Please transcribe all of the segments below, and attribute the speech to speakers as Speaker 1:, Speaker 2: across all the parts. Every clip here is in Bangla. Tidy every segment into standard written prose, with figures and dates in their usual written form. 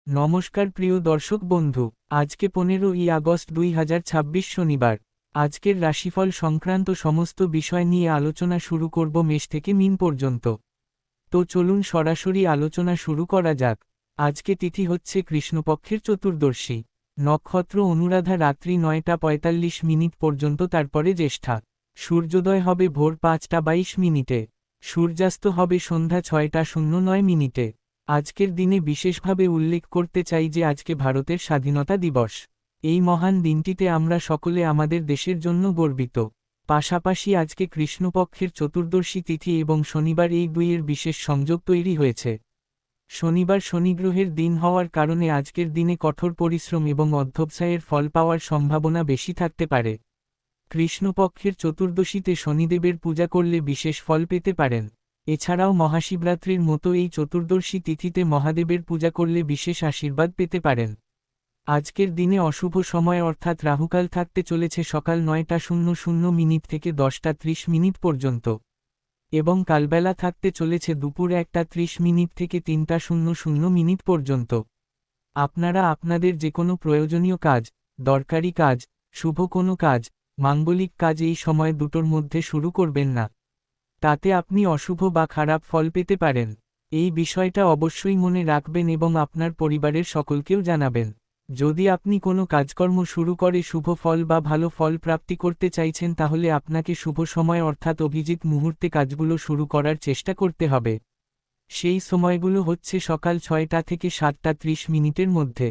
Speaker 1: নমস্কার প্রিয় দর্শক বন্ধু, আজকে 15ই আগস্ট 2026 শনিবার। আজকের রাশিফল সংক্রান্ত সমস্ত বিষয় নিয়ে আলোচনা শুরু করব মেষ থেকে মীন পর্যন্ত। তো চলুন সরাসরি আলোচনা শুরু করা যাক। আজকে তিথি হচ্ছে কৃষ্ণপক্ষের চতুর্দশী। নক্ষত্র অনুরাধা রাত্রি 9টা 45 পর্যন্ত, তারপরে জ্যেষ্ঠা। সূর্যোদয় হবে ভোর 5টা 22। সূর্যাস্ত হবে সন্ধ্যা 6টা 09। আজকের দিনে বিশেষভাবে উল্লেখ করতে চাই যে আজকে ভারতের স্বাধীনতা দিবস। এই মহান দিনটিতে আমরা সকলে আমাদের দেশের জন্য গর্বিত। পাশাপাশি আজকে কৃষ্ণপক্ষের চতুর্দশী তিথি এবং শনিবার, এই দুইয়ের বিশেষ সংযোগ তৈরি হয়েছে। শনিবার শনিগ্রহের দিন হওয়ার কারণে আজকের দিনে কঠোর পরিশ্রম এবং অধ্যবসায়ের ফল পাওয়ার সম্ভাবনা বেশি থাকতে পারে। কৃষ্ণপক্ষের চতুর্দশীতে শনিদেবের পূজা করলে বিশেষ ফল পেতে পারেন। এছাড়াও মহাশিবরাত্রির মতো এই চতুর্দশী তিথিতে মহাদেবের পূজা করলে বিশেষ আশীর্বাদ পেতে পারেন। আজকের দিনে অশুভ সময় অর্থাৎ রাহুকাল থাকতে চলেছে সকাল 9টা 00 থেকে 10টা 30 পর্যন্ত, এবং কালবেলা থাকতে চলেছে দুপুর 1টা 30 থেকে 3টা 00 পর্যন্ত। আপনারা আপনাদের যে কোনো প্রয়োজনীয় কাজ, দরকারি কাজ, শুভ কোনো কাজ, মাঙ্গলিক কাজ এই সময় দুটোর মধ্যে শুরু করবেন না। তাতে আপনি অশুভ বা খারাপ ফল পেতে পারেন। এই বিষয়টা অবশ্যই মনে রাখবেন এবং আপনার পরিবারের সকলকেও জানাবেন। যদি আপনি কোনো কাজকর্ম শুরু করে শুভ ফল বা ভালো ফল প্রাপ্তি করতে চাইছেন, তাহলে আপনাকে শুভ সময় অর্থাৎ অভিজিৎ মুহূর্তে কাজগুলো শুরু করার চেষ্টা করতে হবে। সেই সময়গুলো হচ্ছে সকাল 6টা থেকে 7টা 30 মধ্যে,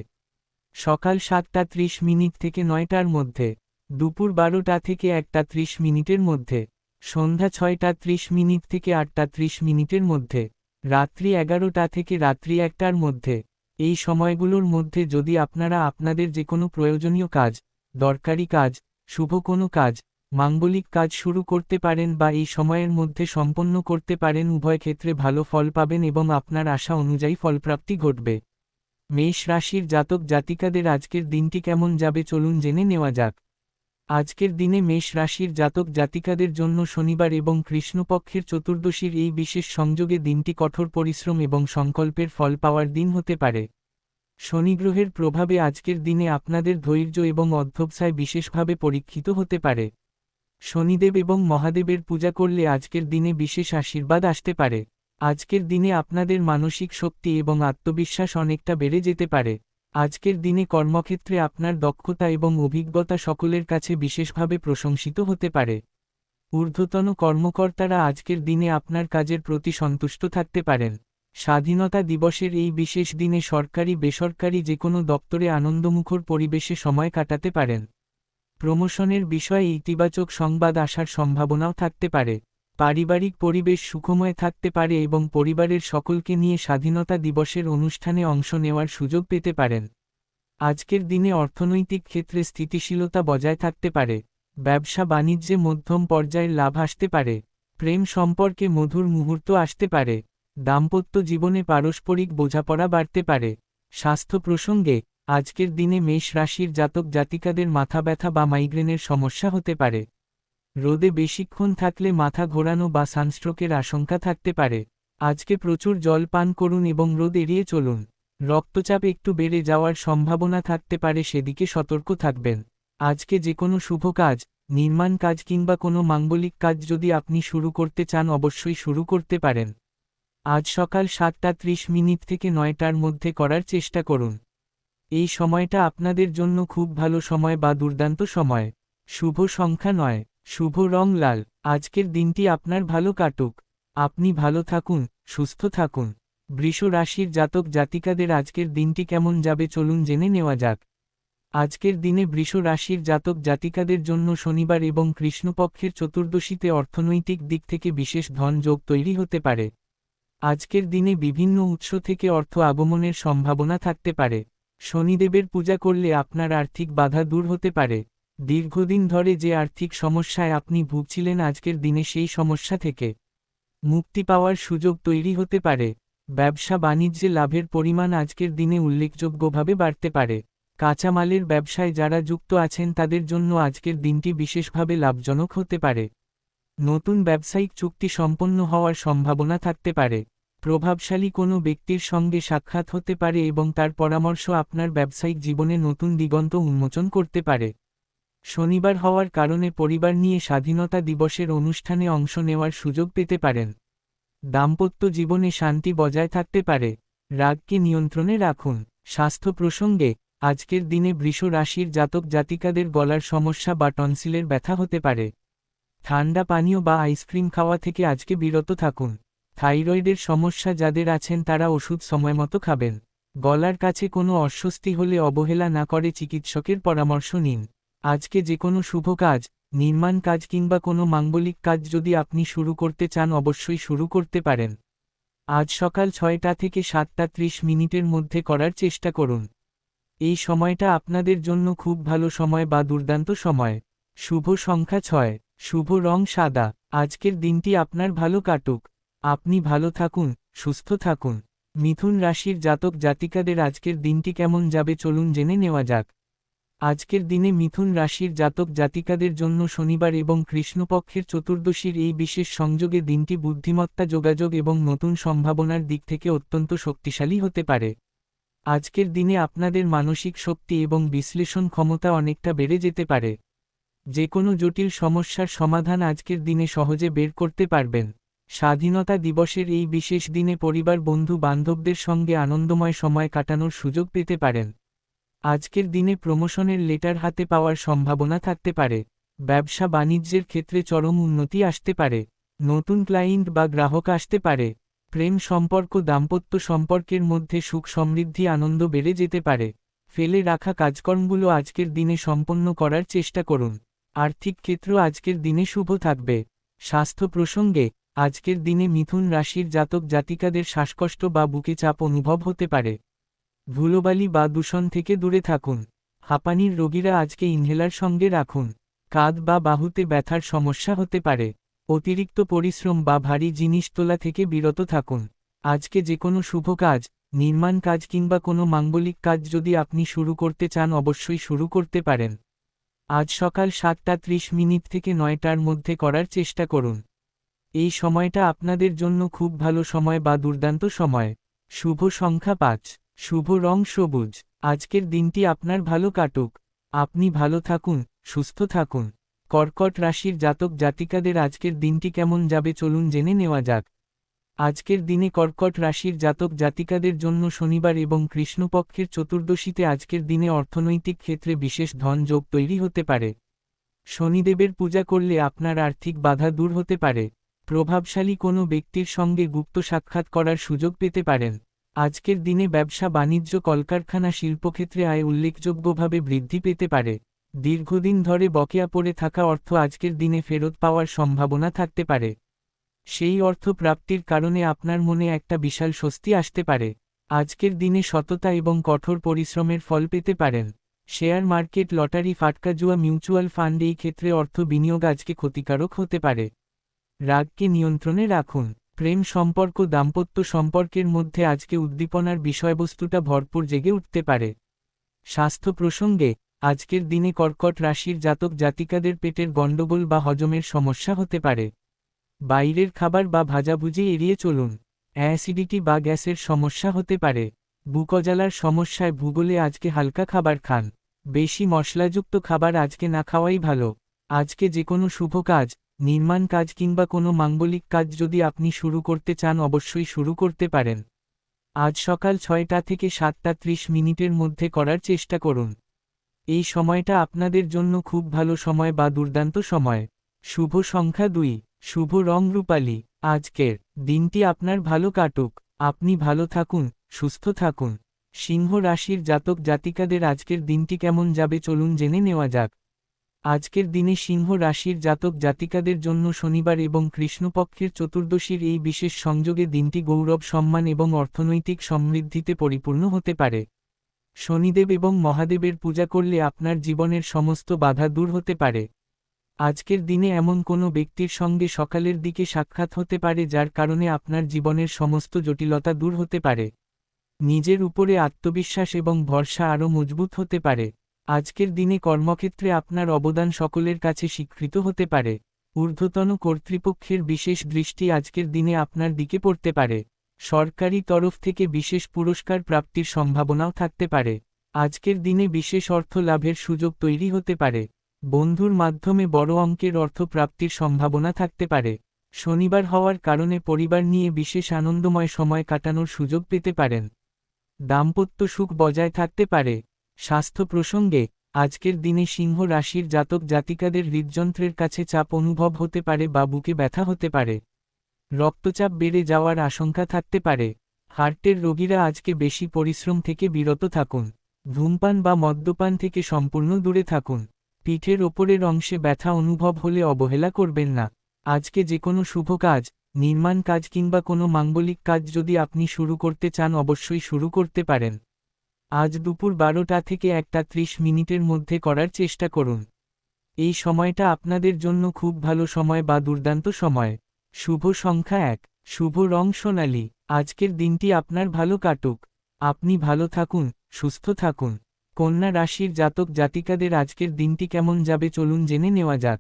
Speaker 1: সকাল 7টা 30 থেকে 9টার মধ্যে, দুপুর 12টা থেকে 1টা 30 মধ্যে, সন্ধ্যা 6টা 30 থেকে 8টা 30 মধ্যে, রাত্রি 11টা থেকে রাত্রি 1টার মধ্যে। এই সময়গুলোর মধ্যে যদি আপনারা আপনাদের যে কোনো প্রয়োজনীয় কাজ, দরকারি কাজ, শুভ কোনো কাজ, মাঙ্গলিক কাজ শুরু করতে পারেন বা এই সময়ের মধ্যে সম্পন্ন করতে পারেন, উভয় ক্ষেত্রে ভালো ফল পাবেন এবং আপনার আশা অনুযায়ী ফলপ্রাপ্তি ঘটবে। মেষ রাশির জাতক জাতিকাদের আজকের দিনটি কেমন যাবে চলুন জেনে নেওয়া যাক। আজকের দিনে মেষ রাশির জাতক জাতিকাদের জন্য শনিবার এবং কৃষ্ণপক্ষের চতুর্দশীর এই বিশেষ সংযোগে দিনটি কঠোর পরিশ্রম এবং সংকল্পের ফল পাওয়ার দিন হতে পারে। শনিগ্রহের প্রভাবে আজকের দিনে আপনাদের ধৈর্য এবং অধ্যবসায় বিশেষভাবে পরীক্ষিত হতে পারে। শনিদেব এবং মহাদেবের পূজা করলে আজকের দিনে বিশেষ আশীর্বাদ আসতে পারে। আজকের দিনে আপনাদের মানসিক শক্তি এবং আত্মবিশ্বাস অনেকটা বেড়ে যেতে পারে। আজকের দিনে কর্মক্ষেত্রে আপনার দক্ষতা এবং অভিজ্ঞতা সকলের কাছে বিশেষভাবে প্রশংসিত হতে পারে। ঊর্ধ্বতন কর্মকর্তারা আজকের দিনে আপনার কাজের প্রতি সন্তুষ্ট থাকতে পারেন। স্বাধীনতা দিবসের এই বিশেষ দিনে সরকারি বেসরকারি যে কোনো দপ্তরে আনন্দমুখর পরিবেশে সময় কাটাতে পারেন। প্রমোশনের বিষয়ে ইতিবাচক সংবাদ আসার সম্ভাবনাও থাকতে পারে। পারিবারিক পরিবেশ সুখময় থাকতে পারে এবং পরিবারের সকলকে নিয়ে স্বাধীনতা দিবসের অনুষ্ঠানে অংশ নেওয়ার সুযোগ পেতে পারেন। আজকের দিনে অর্থনৈতিক ক্ষেত্রে স্থিতিশীলতা বজায় থাকতে পারে। ব্যবসা বাণিজ্যে মধ্যম পর্যায়ের লাভ আসতে পারে। প্রেম সম্পর্কে মধুর মুহূর্ত আসতে পারে। দাম্পত্য জীবনে পারস্পরিক বোঝাপড়া বাড়তে পারে। স্বাস্থ্য প্রসঙ্গে আজকের দিনে মেষ রাশির জাতক জাতিকাদের মাথা ব্যথা বা মাইগ্রেনের সমস্যা হতে পারে। রোদে বেশিক্ষণ থাকলে মাথা ঘোরানো বা সানস্ট্রোকের আশঙ্কা থাকতে পারে। আজকে প্রচুর জল পান করুন এবং রোদ এড়িয়ে চলুন। রক্তচাপ একটু বেড়ে যাওয়ার সম্ভাবনা থাকতে পারে, সেদিকে সতর্ক থাকবেন। আজকে যে কোনো শুভ কাজ, নির্মাণ কাজ কিংবা কোনো মাঙ্গলিক কাজ যদি আপনি শুরু করতে চান, অবশ্যই শুরু করতে পারেন। আজ সকাল 7টা 30 থেকে 9টার মধ্যে করার চেষ্টা করুন। এই সময়টা আপনাদের জন্য খুব ভালো সময় বা দুর্দান্ত সময়। শুভ সংখ্যা 9, শুভ রং লাল। আজকের দিনটি আপনার ভালো কাটুক। আপনি ভালো থাকুন, সুস্থ থাকুন। বৃষ রাশির জাতক জাতিকাদের আজকের দিনটি কেমন যাবে চলুন জেনে নেওয়া যাক। আজকের দিনে বৃষ রাশির জাতক জাতিকাদের জন্য শনিবার এবং কৃষ্ণপক্ষের চতুর্দশীতে অর্থনৈতিক দিক থেকে বিশেষ ধন যোগ তৈরি হতে পারে। আজকের দিনে বিভিন্ন উৎস থেকে অর্থ আগমনের সম্ভাবনা থাকতে পারে। শনিদেবের পূজা করলে আপনার আর্থিক বাধা দূর হতে পারে। দীর্ঘদিন ধরে যে আর্থিক সমস্যায় আপনি ভুগছিলেন, আজকের দিনে সেই সমস্যা থেকে মুক্তি পাওয়ার সুযোগ তৈরি হতে পারে। ব্যবসা বাণিজ্যে লাভের পরিমাণ আজকের দিনে উল্লেখযোগ্যভাবে বাড়তে পারে। কাঁচামালের ব্যবসায় যারা যুক্ত আছেন তাদের জন্য আজকের দিনটি বিশেষভাবে লাভজনক হতে পারে। নতুন ব্যবসায়িক চুক্তি সম্পন্ন হওয়ার সম্ভাবনা থাকতে পারে। প্রভাবশালী কোনো ব্যক্তির সঙ্গে সাক্ষাৎ হতে পারে এবং তার পরামর্শ আপনার ব্যবসায়িক জীবনে নতুন দিগন্ত উন্মোচন করতে পারে। শনিবার হওয়ার কারণে পরিবার নিয়ে স্বাধীনতা দিবসের অনুষ্ঠানে অংশ নেওয়ার সুযোগ পেতে পারেন। দাম্পত্য জীবনে শান্তি বজায় থাকতে পারে। রাগকে নিয়ন্ত্রণে রাখুন। স্বাস্থ্য প্রসঙ্গে আজকের দিনে বৃষ রাশির জাতক জাতিকাদের গলার সমস্যা বা টনসিলের ব্যথা হতে পারে। ঠান্ডা পানীয় বা আইসক্রিম খাওয়া থেকে আজকে বিরত থাকুন। থাইরয়েডের সমস্যা যাদের আছেন তারা ওষুধ সময়মতো খাবেন। গলার কাছে কোনো অস্বস্তি হলে অবহেলা না করে চিকিৎসকের পরামর্শ নিন। আজকে যে কোনো শুভ কাজ, নির্মাণ কাজ কিংবা কোনো মাঙ্গলিক কাজ যদি আপনি শুরু করতে চান অবশ্যই শুরু করতে পারেন। আজ সকাল 6টা থেকে 7:30 মধ্যে করার চেষ্টা করুন। এই সময়টা আপনাদের জন্য খুব ভালো সময় বা দুর্দান্ত সময়। শুভ সংখ্যা 6, শুভ রং সাদা। আজকের দিনটি আপনার ভালো কাটুক। আপনি ভালো থাকুন, সুস্থ থাকুন। মিথুন রাশির জাতক জাতিকাদের আজকের দিনটি কেমন যাবে চলুন জেনে নেওয়া যাক। আজকের দিনে মিথুন রাশির জাতক জাতিকাদের জন্য শনিবার এবং কৃষ্ণপক্ষের চতুর্দশীর এই বিশেষ সংযোগে দিনটি বুদ্ধিমত্তা, যোগাযোগ এবং নতুন সম্ভাবনার দিক থেকে অত্যন্ত শক্তিশালী হতে পারে। আজকের দিনে আপনাদের মানসিক শক্তি এবং বিশ্লেষণ ক্ষমতা অনেকটা বেড়ে যেতে পারে। যে কোনো জটিল সমস্যার সমাধান আজকের দিনে সহজে বের করতে পারবেন। স্বাধীনতা দিবসের এই বিশেষ দিনে পরিবার, বন্ধু বান্ধবদের সঙ্গে আনন্দময় সময় কাটানোর সুযোগ পেতে পারেন। আজকের দিনে প্রমোশনের লেটার হাতে পাওয়ার সম্ভাবনা থাকতে পারে। ব্যবসা বাণিজ্যের ক্ষেত্রে চরম উন্নতি আসতে পারে। নতুন ক্লায়েন্ট বা গ্রাহক আসতে পারে। প্রেম সম্পর্ক, দাম্পত্য সম্পর্কের মধ্যে সুখ, সমৃদ্ধি, আনন্দ বেড়ে যেতে পারে। ফেলে রাখা কাজকর্মগুলো আজকের দিনে সম্পন্ন করার চেষ্টা করুন। আর্থিক ক্ষেত্র আজকের দিনে শুভ থাকবে। স্বাস্থ্য প্রসঙ্গে আজকের দিনে মিথুন রাশির জাতক জাতিকাদের শ্বাসকষ্ট বা বুকে চাপ অনুভব হতে পারে। ধুলোবালি বা দূষণ থেকে দূরে থাকুন। হাঁপানির রোগীরা আজকে ইনহেলার সঙ্গে রাখুন। কাঁধ বা বাহুতে ব্যথার সমস্যা হতে পারে। অতিরিক্ত পরিশ্রম বা ভারী জিনিস তোলা থেকে বিরত থাকুন। আজকে যে কোনো শুভ কাজ, নির্মাণ কাজ কিংবা কোনো মাঙ্গলিক কাজ যদি আপনি শুরু করতে চান অবশ্যই শুরু করতে পারেন। আজ সকাল 7:30 থেকে 9টার মধ্যে করার চেষ্টা করুন। এই সময়টা আপনাদের জন্য খুব ভালো সময় বা দুর্দান্ত সময়। শুভ সংখ্যা 5, শুভ রং সবুজ। আজকের দিনটি আপনার ভালো কাটুক। আপনি ভালো থাকুন, সুস্থ থাকুন। কর্কট রাশির জাতক জাতিকাদের আজকের দিনটি কেমন যাবে চলুন জেনে নেওয়া যাক। আজকের দিনে কর্কট রাশির জাতক জাতিকাদের জন্য শনিবার এবং কৃষ্ণপক্ষের চতুর্দশীতে আজকের দিনে অর্থনৈতিক ক্ষেত্রে বিশেষ ধন যোগ তৈরি হতে পারে। শনিদেবের পূজা করলে আপনার আর্থিক বাধা দূর হতে পারে। প্রভাবশালী কোনো ব্যক্তির সঙ্গে গুপ্ত সাক্ষাৎ করার সুযোগ পেতে পারেন। আজকের দিনে ব্যবসা বাণিজ্য, কলকারখানা, শিল্পক্ষেত্রে আয় উল্লেখযোগ্যভাবে বৃদ্ধি পেতে পারে। দীর্ঘদিন ধরে বকেয়া পড়ে থাকা অর্থ আজকের দিনে ফেরত পাওয়ার সম্ভাবনা থাকতে পারে। সেই অর্থ প্রাপ্তির কারণে আপনার মনে একটা বিশাল স্বস্তি আসতে পারে। আজকের দিনে সততা এবং কঠোর পরিশ্রমের ফল পেতে পারেন। শেয়ার মার্কেট, লটারি, ফাটকা, জুয়া, মিউচুয়াল ফান্ড এই ক্ষেত্রে অর্থ বিনিয়োগ আজকে ক্ষতিকারক হতে পারে। রাগকে নিয়ন্ত্রণে রাখুন। প্রেম সম্পর্ক, দাম্পত্য সম্পর্কের মধ্যে আজকে উদ্দীপনার বিষয়বস্তুটা ভরপুর জেগে উঠতে পারে। স্বাস্থ্য প্রসঙ্গে আজকের দিনে কর্কট রাশির জাতক জাতিকাদের পেটের গণ্ডগোল বা হজমের সমস্যা হতে পারে। বাইরের খাবার বা ভাজাভুজি এড়িয়ে চলুন। অ্যাসিডিটি বা গ্যাসের সমস্যা হতে পারে। বুকজ্বালার সমস্যায় ভূগোলে আজকে হালকা খাবার খান। বেশি মশলাযুক্ত খাবার আজকে না খাওয়াই ভালো। আজকে যে কোনো শুভ কাজ, নির্মাণ কাজ কিংবা কোনো মাঙ্গলিক কাজ যদি আপনি শুরু করতে চান অবশ্যই শুরু করতে পারেন। আজ সকাল 6টা থেকে 7:30 মধ্যে করার চেষ্টা করুন। এই সময়টা আপনাদের জন্য খুব ভালো সময় বা দুর্দান্ত সময়। শুভ সংখ্যা 2, শুভ রং রূপালি। আজকের দিনটি আপনার ভালো কাটুক। আপনি ভালো থাকুন, সুস্থ থাকুন। সিংহ রাশির জাতক জাতিকাদের আজকের দিনটি কেমন যাবে চলুন জেনে নেওয়া যাক। আজকের দিনে সিংহ রাশির জাতক জাতিকাদের জন্য শনিবার এবং কৃষ্ণপক্ষের চতুর্দশীর এই বিশেষ সংযোগে দিনটি গৌরব, সম্মান এবং অর্থনৈতিক সমৃদ্ধিতে পরিপূর্ণ হতে পারে। শনিদেব এবং মহাদেবের পূজা করলে আপনার জীবনের সমস্ত বাধা দূর হতে পারে। আজকের দিনে এমন কোনো ব্যক্তির সঙ্গে সকালের দিকে সাক্ষাৎ হতে পারে যার কারণে আপনার জীবনের সমস্ত জটিলতা দূর হতে পারে। নিজের উপরে আত্মবিশ্বাস এবং ভরসা আরও মজবুত হতে পারে। আজকের দিনে কর্মক্ষেত্রে আপনার অবদান সকলের কাছে স্বীকৃত হতে পারে। ঊর্ধ্বতন কর্তৃপক্ষের বিশেষ দৃষ্টি আজকের দিনে আপনার দিকে পড়তে পারে। সরকারি তরফ থেকে বিশেষ পুরস্কার প্রাপ্তির সম্ভাবনাও থাকতে পারে। আজকের দিনে বিশেষ অর্থ লাভের সুযোগ তৈরি হতে পারে। বন্ধুর মাধ্যমে বড় অঙ্কের অর্থ প্রাপ্তির সম্ভাবনা থাকতে পারে। শনিবার হওয়ার কারণে পরিবার নিয়ে বিশেষ আনন্দময় সময় কাটানোর সুযোগ পেতে পারেন। দাম্পত্য সুখ বজায় থাকতে পারে। স্বাস্থ্য প্রসঙ্গে আজকের দিনে সিংহ রাশির জাতক জাতিকাদের হৃদযন্ত্রের কাছে চাপ অনুভব হতে পারে বা বুকে ব্যথা হতে পারে। রক্তচাপ বেড়ে যাওয়ার আশঙ্কা থাকতে পারে। হার্টের রোগীরা আজকে বেশি পরিশ্রম থেকে বিরত থাকুন। ধূমপান বা মদ্যপান থেকে সম্পূর্ণ দূরে থাকুন। পিঠের ওপরের অংশে ব্যথা অনুভব হলে অবহেলা করবেন না। আজকে যে কোনো শুভ কাজ, নির্মাণ কাজ কিংবা কোনো মাঙ্গলিক কাজ যদি আপনি শুরু করতে চান অবশ্যই শুরু করতে পারেন। আজ দুপুর 12টা থেকে 1:30 মিনিটের মধ্যে করার চেষ্টা করুন। এই সময়টা আপনাদের জন্য খুব ভালো সময় বা দুর্দান্ত সময়। শুভ সংখ্যা 1, শুভ রং সোনালী। আজকের দিনটি আপনার ভালো কাটুক। আপনি ভালো থাকুন, সুস্থ থাকুন। কন্যা রাশির জাতক জাতিকাদের আজকের দিনটি কেমন যাবে চলুন জেনে নেওয়া যাক।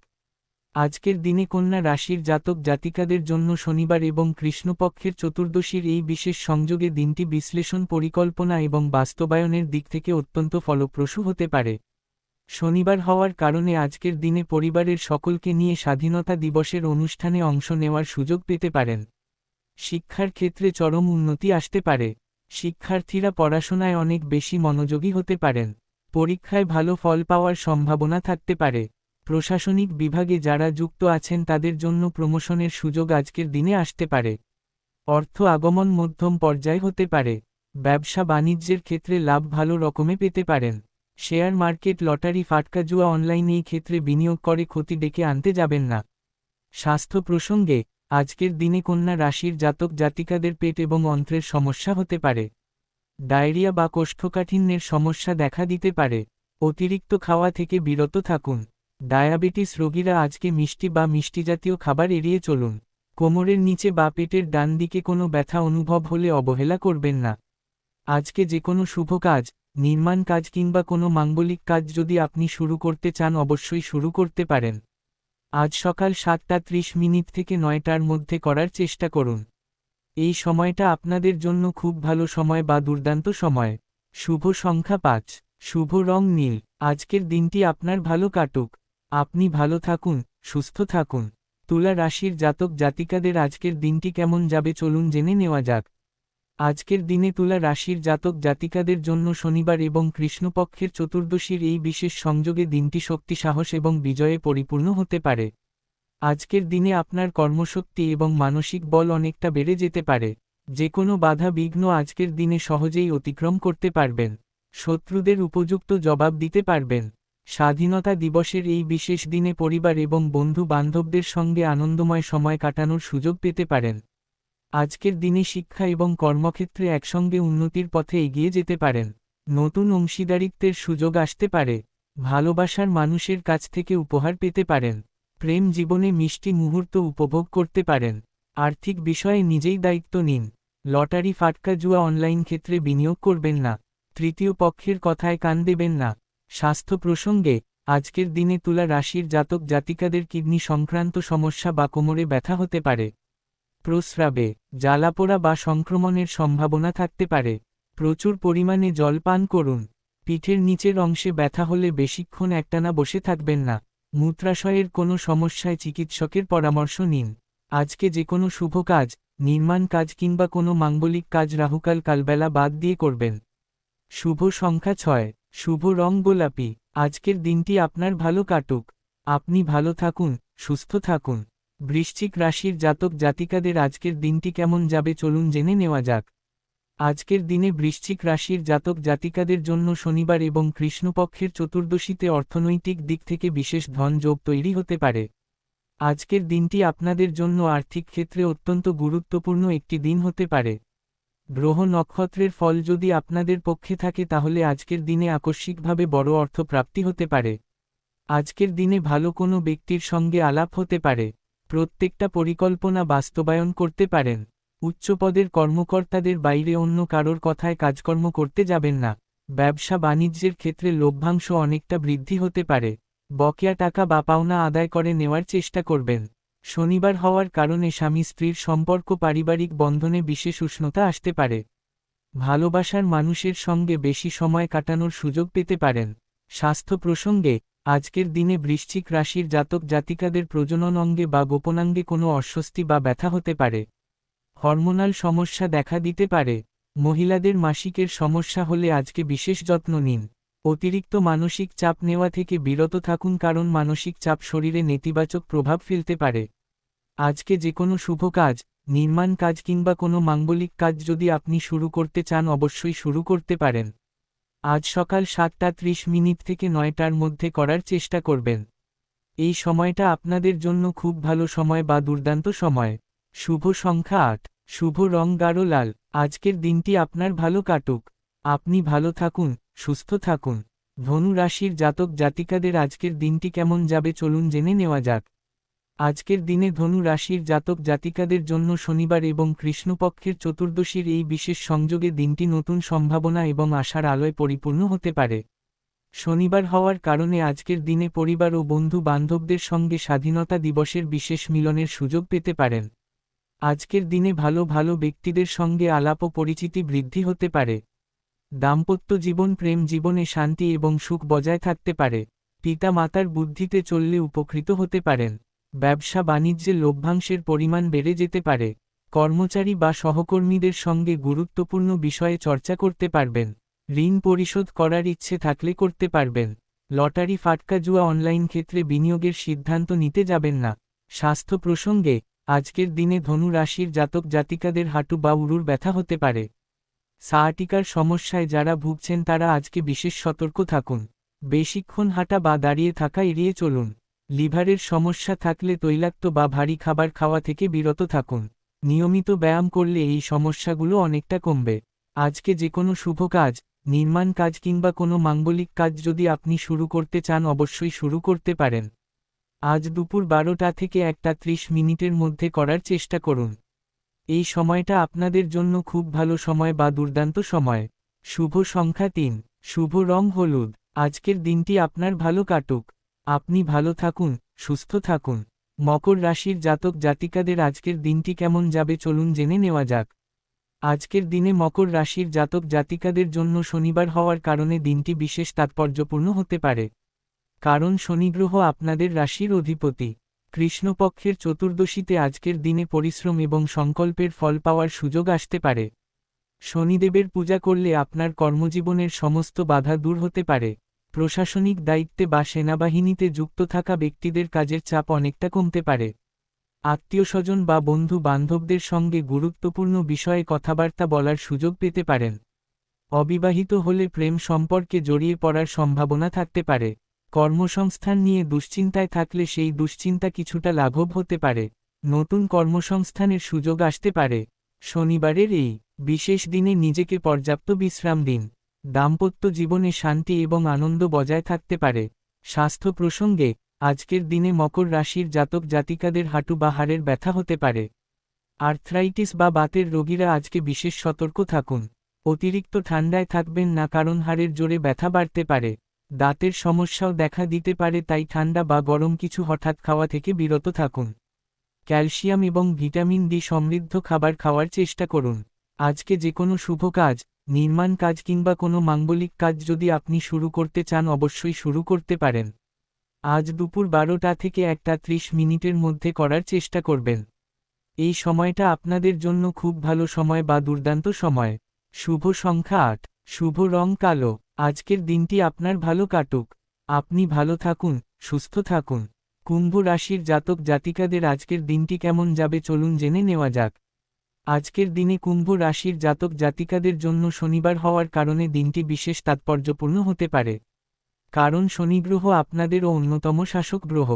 Speaker 1: আজকের দিনে কন্যা রাশির জাতক জাতিকাদের জন্য শনিবার এবং কৃষ্ণপক্ষের চতুর্দশীর এই বিশেষ সংযোগে দিনটি বিশ্লেষণ পরিকল্পনা এবং বাস্তবায়নের দিক থেকে অত্যন্ত ফলপ্রসূ হতে পারে। শনিবার হওয়ার কারণে আজকের দিনে পরিবারের সকলকে নিয়ে স্বাধীনতা দিবসের অনুষ্ঠানে অংশ নেওয়ার সুযোগ পেতে পারেন। শিক্ষার ক্ষেত্রে চরম উন্নতি আসতে পারে। শিক্ষার্থীরা পড়াশোনায় অনেক বেশি মনোযোগী হতে পারেন। পরীক্ষায় ভালো ফল পাওয়ার সম্ভাবনা থাকতে পারে। প্রশাসনিক বিভাগে যারা যুক্ত আছেন তাদের জন্য প্রমোশনের সুযোগ আজকের দিনে আসতে পারে। অর্থ আগমন মধ্যম পর্যায়ে হতে পারে। ব্যবসা বাণিজ্যের ক্ষেত্রে লাভ ভালো রকমে পেতে পারেন। শেয়ার মার্কেট, লটারি, ফাটকা জুয়া, অনলাইন এই ক্ষেত্রে বিনিয়োগ করে ক্ষতি ডেকে আনতে যাবেন না। স্বাস্থ্য প্রসঙ্গে আজকের দিনে কন্যা রাশির জাতক জাতিকাদের পেট এবং অন্ত্রের সমস্যা হতে পারে। ডায়রিয়া বা কোষ্ঠকাঠিন্যের সমস্যা দেখা দিতে পারে। অতিরিক্ত খাওয়া থেকে বিরত থাকুন। ডায়াবেটিস রোগীরা আজকে মিষ্টি বা মিষ্টিজাতীয় খাবার এড়িয়ে চলুন। কোমরের নিচে বা পেটের ডান দিকে কোনো ব্যথা অনুভব হলে অবহেলা করবেন না। আজকে যে কোনো শুভ কাজ, নির্মাণ কাজ কিংবা কোনো মাঙ্গলিক কাজ যদি আপনি শুরু করতে চান অবশ্যই শুরু করতে পারেন। আজ সকাল 7:30 মিনিট থেকে 9টার মধ্যে করার চেষ্টা করুন। এই সময়টা আপনাদের জন্য খুব ভালো সময় বা দুর্দান্ত সময়। শুভ সংখ্যা 5, শুভ রং নীল। আজকের দিনটি আপনার ভালো কাটুক। আপনি ভালো থাকুন, সুস্থ থাকুন। তুলা রাশির জাতক জাতিকাদের আজকের দিনটি কেমন যাবে চলুন জেনে নেওয়া যাক। আজকের দিনে তুলা রাশির জাতক জাতিকাদের জন্য শনিবার এবং কৃষ্ণপক্ষের চতুর্দশীর এই বিশেষ সংযোগে দিনটি শক্তি, সাহস এবং বিজয়ে পরিপূর্ণ হতে পারে। আজকের দিনে আপনার কর্মশক্তি এবং মানসিক বল অনেকটা বেড়ে যেতে পারে। যে কোনো বাধা বিঘ্ন আজকের দিনে সহজেই অতিক্রম করতে পারবেন। শত্রুদের উপযুক্ত জবাব দিতে পারবেন। স্বাধীনতা দিবসের এই বিশেষ দিনে পরিবার এবং বন্ধু বান্ধবদের সঙ্গে আনন্দময় সময় কাটানোর সুযোগ পেতে পারেন। আজকের দিনে শিক্ষা এবং কর্মক্ষেত্রে একসঙ্গে উন্নতির পথে এগিয়ে যেতে পারেন। নতুন অংশীদারিত্বের সুযোগ আসতে পারে। ভালোবাসার মানুষের কাছ থেকে উপহার পেতে পারেন। প্রেম জীবনে মিষ্টি মুহূর্ত উপভোগ করতে পারেন। আর্থিক বিষয়ে নিজেই দায়িত্ব নিন। লটারি, ফাটকা জুয়া, অনলাইন ক্ষেত্রে বিনিয়োগ করবেন না। তৃতীয় পক্ষের কথায় কান দেবেন না। স্বাস্থ্য প্রসঙ্গে আজকের দিনে তুলা রাশির জাতক জাতিকাদের কিডনি সংক্রান্ত সমস্যা বা কোমরে ব্যথা হতে পারে। প্রস্রাবে জ্বালাপোড়া বা সংক্রমণের সম্ভাবনা থাকতে পারে। প্রচুর পরিমাণে জল পান করুন। পিঠের নিচের অংশে ব্যথা হলে বেশিক্ষণ একটানা বসে থাকবেন না। মূত্রাশয়ের কোনো সমস্যায় চিকিৎসকের পরামর্শ নিন। আজকে যে কোনো শুভ কাজ, নির্মাণ কাজ কিংবা কোনো মাঙ্গলিক কাজ রাহুকাল কালবেলা বাদ দিয়ে করবেন। শুভ সংখ্যা 6, শুভ রং গোলাপি। আজকের দিনটি আপনার ভালো কাটুক। আপনি ভালো থাকুন, সুস্থ থাকুন। বৃশ্চিক রাশির জাতক জাতিকাদের আজকের দিনটি কেমন যাবে চলুন জেনে নেওয়া যাক। আজকের দিনে বৃশ্চিক রাশির জাতক জাতিকাদের জন্য শনিবার এবং কৃষ্ণপক্ষের চতুর্দশীতে অর্থনৈতিক দিক থেকে বিশেষ ধন যোগ তৈরি হতে পারে। আজকের দিনটি আপনাদের জন্য আর্থিক ক্ষেত্রে অত্যন্ত গুরুত্বপূর্ণ একটি দিন হতে পারে। গ্রহ নক্ষত্রের ফল যদি আপনাদের পক্ষে থাকে তাহলে আজকের দিনে আকস্মিকভাবে বড় অর্থ প্রাপ্তি হতে পারে। আজকের দিনে ভালো কোনো ব্যক্তির সঙ্গে আলাপ হতে পারে। প্রত্যেকটা পরিকল্পনা বাস্তবায়ন করতে পারেন। উচ্চপদের কর্মকর্তাদের বাইরে অন্য কারোর কথায় কাজকর্ম করতে যাবেন না। ব্যবসা বাণিজ্যের ক্ষেত্রে লভ্যাংশ অনেকটা বৃদ্ধি হতে পারে। বকেয়া টাকা বা পাওনা আদায় করে নেওয়ার চেষ্টা করবেন। শনিবার হওয়ার কারণে স্বামী স্ত্রীর সম্পর্ক পারিবারিক বন্ধনে বিশেষ উষ্ণতা আসতে পারে। ভালোবাসার মানুষের সঙ্গে বেশি সময় কাটানোর সুযোগ পেতে পারেন। স্বাস্থ্য প্রসঙ্গে আজকের দিনে বৃশ্চিক রাশির জাতক জাতিকাদের প্রজনন অঙ্গে বা গোপনাঙ্গে কোনো অস্বস্তি বা ব্যথা হতে পারে। হরমোনাল সমস্যা দেখা দিতে পারে। মহিলাদের মাসিকের সমস্যা হলে আজকে বিশেষ যত্ন নিন। অতিরিক্ত মানসিক চাপ নেওয়া থেকে বিরত থাকুন, কারণ মানসিক চাপ শরীরে নেতিবাচক প্রভাব ফেলতে পারে। আজকে যে কোনো শুভ কাজ, নির্মাণ কাজ কিংবা কোনো মাঙ্গলিক কাজ যদি আপনি শুরু করতে চান অবশ্যই শুরু করতে পারেন। আজ সকাল 7:30 থেকে 9টার মধ্যে করার চেষ্টা করবেন। এই সময়টা আপনাদের জন্য খুব ভালো সময় বা দুর্দান্ত সময়। শুভ সংখ্যা 8, শুভ রং গাঢ় লাল। আজকের দিনটি আপনার ভালো কাটুক। আপনি ভালো থাকুন, সুস্থ থাকুন। ধনু রাশির জাতক জাতিকাদের আজকের দিনটি কেমন যাবে চলুন জেনে নেওয়া যাক। আজকের দিনে ধনু রাশির জাতক জাতিকাদের জন্য শনিবার এবং কৃষ্ণপক্ষের চতুর্দশীর এই বিশেষ সংযোগে দিনটি নতুন সম্ভাবনা এবং আশার আলোয় পরিপূর্ণ হতে পারে। শনিবার হওয়ার কারণে আজকের দিনে পরিবার ও বন্ধু বান্ধবদের সঙ্গে স্বাধীনতা দিবসের বিশেষ মিলনের সুযোগ পেতে পারেন। আজকের দিনে ভালো ভালো ব্যক্তিদের সঙ্গে আলাপ ও পরিচিতি বৃদ্ধি হতে পারে। দাম্পত্য জীবন প্রেম জীবনে শান্তি এবং সুখ বজায় থাকতে পারে। পিতা মাতার বুদ্ধিতে চললে উপকৃত হতে পারেন। ব্যবসা বাণিজ্যে লভ্যাংশের পরিমাণ বেড়ে যেতে পারে। কর্মচারী বা সহকর্মীদের সঙ্গে গুরুত্বপূর্ণ বিষয়ে চর্চা করতে পারবেন। ঋণ পরিশোধ করার ইচ্ছে থাকলে করতে পারবেন। লটারি ফাটকা জুয়া অনলাইন ক্ষেত্রে বিনিয়োগের সিদ্ধান্ত নিতে যাবেন না। স্বাস্থ্য প্রসঙ্গে আজকের দিনে ধনু রাশির জাতক জাতিকাদের হাঁটু বা উরুর ব্যথা হতে পারে। সায়াটিকার সমস্যায় যারা ভুগছেন তারা আজকে বিশেষ সতর্ক থাকুন। বেশিক্ষণ হাঁটা বা দাঁড়িয়ে থাকা এড়িয়ে চলুন। লিভারের সমস্যা থাকলে তৈলাক্ত বা ভারী খাবার খাওয়া থেকে বিরত থাকুন। নিয়মিত ব্যায়াম করলে এই সমস্যাগুলো অনেকটা কমবে। আজকে যে কোনো শুভ কাজ, নির্মাণ কাজ কিংবা কোনো মাঙ্গলিক কাজ যদি আপনি শুরু করতে চান অবশ্যই শুরু করতে পারেন। আজ দুপুর 12টা থেকে 1:30 মধ্যে করার চেষ্টা করুন। এই সময়টা আপনাদের জন্য খুব ভালো সময় বা দুর্দান্ত সময়। শুভ সংখ্যা 3, শুভ রং হলুদ। আজকের দিনটি আপনার ভালো কাটুক। আপনি ভালো থাকুন, সুস্থ থাকুন। মকর রাশির জাতক জাতিকাদের আজকের দিনটি কেমন যাবে চলুন জেনে নেওয়া যাক। আজকের দিনে মকর রাশির জাতক জাতিকাদের জন্য শনিবার হওয়ার কারণে দিনটি বিশেষ তাৎপর্যপূর্ণ হতে পারে। কারণ শনিগ্রহ আপনাদের রাশির অধিপতি। কৃষ্ণপক্ষের চতুর্দশীতে আজকের দিনে পরিশ্রম এবং সংকল্পের ফল পাওয়ার সুযোগ আসতে পারে। শনিদেবের পূজা করলে আপনার কর্মজীবনের সমস্ত বাধা দূর হতে পারে। প্রশাসনিক দায়িত্বে বা সেনাবাহিনীতে যুক্ত থাকা ব্যক্তিদের কাজের চাপ অনেকটা কমতে পারে। আত্মীয়স্বজন বা বন্ধু বান্ধবদের সঙ্গে গুরুত্বপূর্ণ বিষয়ে কথাবার্তা বলার সুযোগ পেতে পারেন। অবিবাহিত হলে প্রেম সম্পর্কে জড়িয়ে পড়ার সম্ভাবনা থাকতে পারে। কর্মসংস্থান নিয়ে দুশ্চিন্তায় থাকলে সেই দুশ্চিন্তা কিছুটা লাঘব হতে পারে। নতুন কর্মসংস্থানের সুযোগ আসতে পারে। শনিবারের এই বিশেষ দিনে নিজেকে পর্যাপ্ত বিশ্রাম দিন। দাম্পত্য জীবনে শান্তি এবং আনন্দ বজায় থাকতে পারে। স্বাস্থ্য প্রসঙ্গে আজকের দিনে মকর রাশির জাতক জাতিকাদের হাঁটু বা হাড়ের ব্যথা হতে পারে। আর্থ্রাইটিস বা বাতের রোগীরা আজকে বিশেষ সতর্ক থাকুন। অতিরিক্ত ঠান্ডায় থাকবেন না, কারণ হাড়ের জোরে ব্যথা বাড়তে পারে। দাঁতের সমস্যাও দেখা দিতে পারে, তাই ঠান্ডা বা গরম কিছু হঠাৎ খাওয়া থেকে বিরত থাকুন। ক্যালসিয়াম এবং ভিটামিন ডি সমৃদ্ধ খাবার খাওয়ার চেষ্টা করুন। আজকে যে কোনো শুভ কাজ, নির্মাণ কাজ কিংবা কোনো মাঙ্গলিক কাজ যদি আপনি শুরু করতে চান অবশ্যই শুরু করতে পারেন। আজ দুপুর 12টা থেকে 1:30 মধ্যে করার চেষ্টা করবেন। এই সময়টা আপনাদের জন্য খুব ভালো সময় বা দুর্দান্ত সময়। শুভ সংখ্যা 8, শুভ রং কালো। আজকের দিনটি আপনার ভালো কাটুক। আপনি ভালো থাকুন, সুস্থ থাকুন। কুম্ভ রাশির জাতক জাতিকাদের আজকের দিনটি কেমন যাবে চলুন জেনে নেওয়া যাক। আজকের দিনে কুম্ভ রাশির জাতক জাতিকাদের জন্য শনিবার হওয়ার কারণে দিনটি বিশেষ তাৎপর্যপূর্ণ হতে পারে। কারণ শনিগ্রহ আপনাদের অন্যতম শাসক গ্রহ।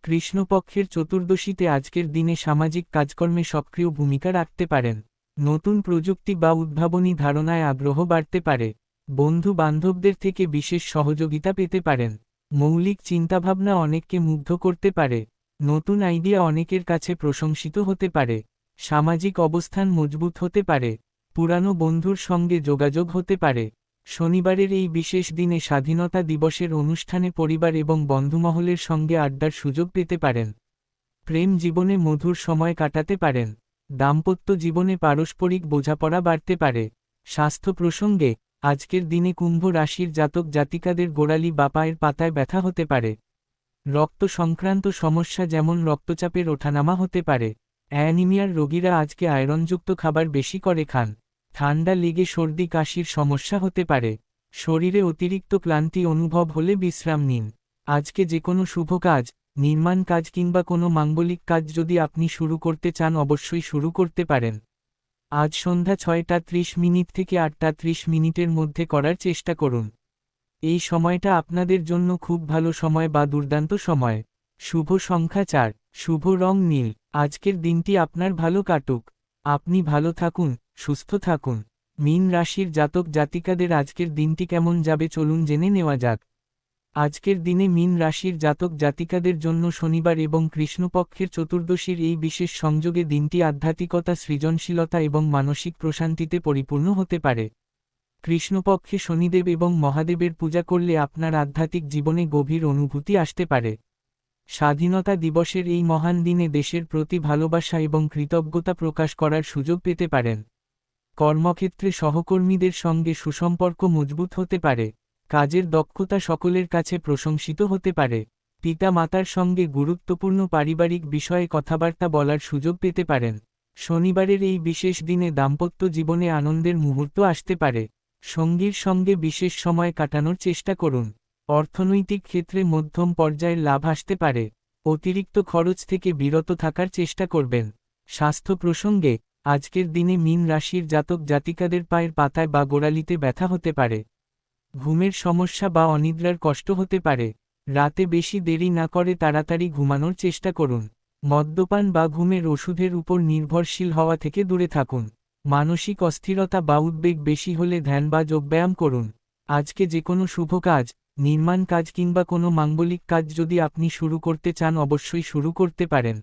Speaker 1: কৃষ্ণপক্ষের চতুর্দশীতে আজকের দিনে সামাজিক কাজকর্মে সক্রিয় ভূমিকা রাখতে পারেন। নতুন প্রযুক্তি বা উদ্ভাবনী ধারণায় আগ্রহ বাড়তে পারে। বন্ধু বান্ধবদের থেকে বিশেষ সহযোগিতা পেতে পারেন। মৌলিক চিন্তাভাবনা অনেককে মুগ্ধ করতে পারে। নতুন আইডিয়া অনেকের কাছে প্রশংসিত হতে পারে। সামাজিক অবস্থান মজবুত হতে পারে। পুরানো বন্ধুর সঙ্গে যোগাযোগ হতে পারে। শনিবারের এই বিশেষ দিনে স্বাধীনতা দিবসের অনুষ্ঠানে পরিবার এবং বন্ধুমহলের সঙ্গে আড্ডার সুযোগ পেতে পারেন। প্রেম জীবনে মধুর সময় কাটাতে পারেন। দাম্পত্য জীবনে পারস্পরিক বোঝাপড়া বাড়তে পারে। স্বাস্থ্য প্রসঙ্গে আজকের দিনে কুম্ভ রাশির জাতক জাতিকাদের গোড়ালি বা পায়ের পাতায় ব্যথা হতে পারে। রক্ত সংক্রান্ত সমস্যা যেমন রক্তচাপের ওঠানামা হতে পারে। অ্যানিমিয়ার রোগীরা আজকে আয়রনযুক্ত খাবার বেশি করে খান। ঠান্ডা লেগে সর্দি কাশির সমস্যা হতে পারে। শরীরে অতিরিক্ত ক্লান্তি অনুভব হলে বিশ্রাম নিন। আজকে যে কোনো শুভ কাজ, নির্মাণ কাজ কিংবা কোনো মাঙ্গলিক কাজ যদি আপনি শুরু করতে চান অবশ্যই শুরু করতে পারেন। আজ সন্ধ্যা 6:30 থেকে 8:30 মধ্যে করার চেষ্টা করুন। এই সময়টা আপনাদের জন্য খুব ভালো সময় বা দুর্দান্ত সময়। শুভ সংখ্যা 4, শুভ রং নীল। আজকের দিনটি আপনার ভালো কাটুক। আপনি ভালো থাকুন, সুস্থ থাকুন। মীন রাশির জাতক জাতিকাদের আজকের দিনটি কেমন যাবে চলুন জেনে নেওয়া যাক। আজকের দিনে মীন রাশির জাতক জাতিকাদের জন্য শনিবার এবং কৃষ্ণপক্ষের চতুর্দশীর এই বিশেষ সংযোগে দিনটি আধ্যাত্মিকতা, সৃজনশীলতা এবং মানসিক প্রশান্তিতে পরিপূর্ণ হতে পারে। কৃষ্ণপক্ষে শনিদেব এবং মহাদেবের পূজা করলে আপনার আধ্যাত্মিক জীবনে গভীর অনুভূতি আসতে পারে। স্বাধীনতা দিবসের এই মহান দিনে দেশের প্রতি ভালোবাসা এবং কৃতজ্ঞতা প্রকাশ করার সুযোগ পেতে পারেন। কর্মক্ষেত্রে সহকর্মীদের সঙ্গে সুসম্পর্ক মজবুত হতে পারে। কাজের দক্ষতা সকলের কাছে প্রশংসিত হতে পারে। পিতা মাতার সঙ্গে গুরুত্বপূর্ণ পারিবারিক বিষয়ে কথাবার্তা বলার সুযোগ পেতে পারেন। শনিবারের এই বিশেষ দিনে দাম্পত্য জীবনে আনন্দের মুহূর্ত আসতে পারে। সঙ্গীর সঙ্গে বিশেষ সময় কাটানোর চেষ্টা করুন। অর্থনৈতিক ক্ষেত্রে মধ্যম পর্যায়ের লাভ আসতে পারে। অতিরিক্ত খরচ থেকে বিরত থাকার চেষ্টা করবেন। স্বাস্থ্য প্রসঙ্গে আজকের দিনে মীন রাশির জাতক জাতিকাদের পায়ের পাতায় বা গোড়ালিতে ব্যথা হতে পারে। ঘুমের সমস্যা বা অনিদ্রার কষ্ট হতে পারে। রাতে বেশি দেরি না করে তাড়াতাড়ি ঘুমানোর চেষ্টা করুন। মদ্যপান বা ঘুমের ওষুধের উপর নির্ভরশীল হওয়া থেকে দূরে থাকুন। মানসিক অস্থিরতা বা উদ্বেগ বেশি হলে ধ্যান বা যোগব্যায়াম করুন। আজকে যে কোনো শুভ কাজ, নির্মাণ কাজ কিংবা কোনো মাঙ্গলিক কাজ যদি আপনি শুরু করতে চান অবশ্যই শুরু করতে পারেন।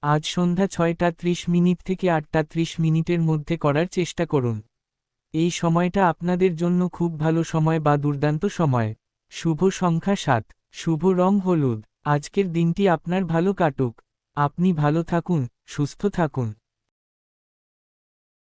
Speaker 1: আজ সন্ধ্যা 6:30 থেকে 8:30 মধ্যে করার চেষ্টা করুন। এই সময়টা আপনাদের জন্য খুব ভালো সময় বা দুর্দান্ত সময়। শুভ সংখ্যা 7, শুভ রং হলুদ। আজকের দিনটি আপনার ভালো কাটুক। আপনি ভালো থাকুন, সুস্থ থাকুন।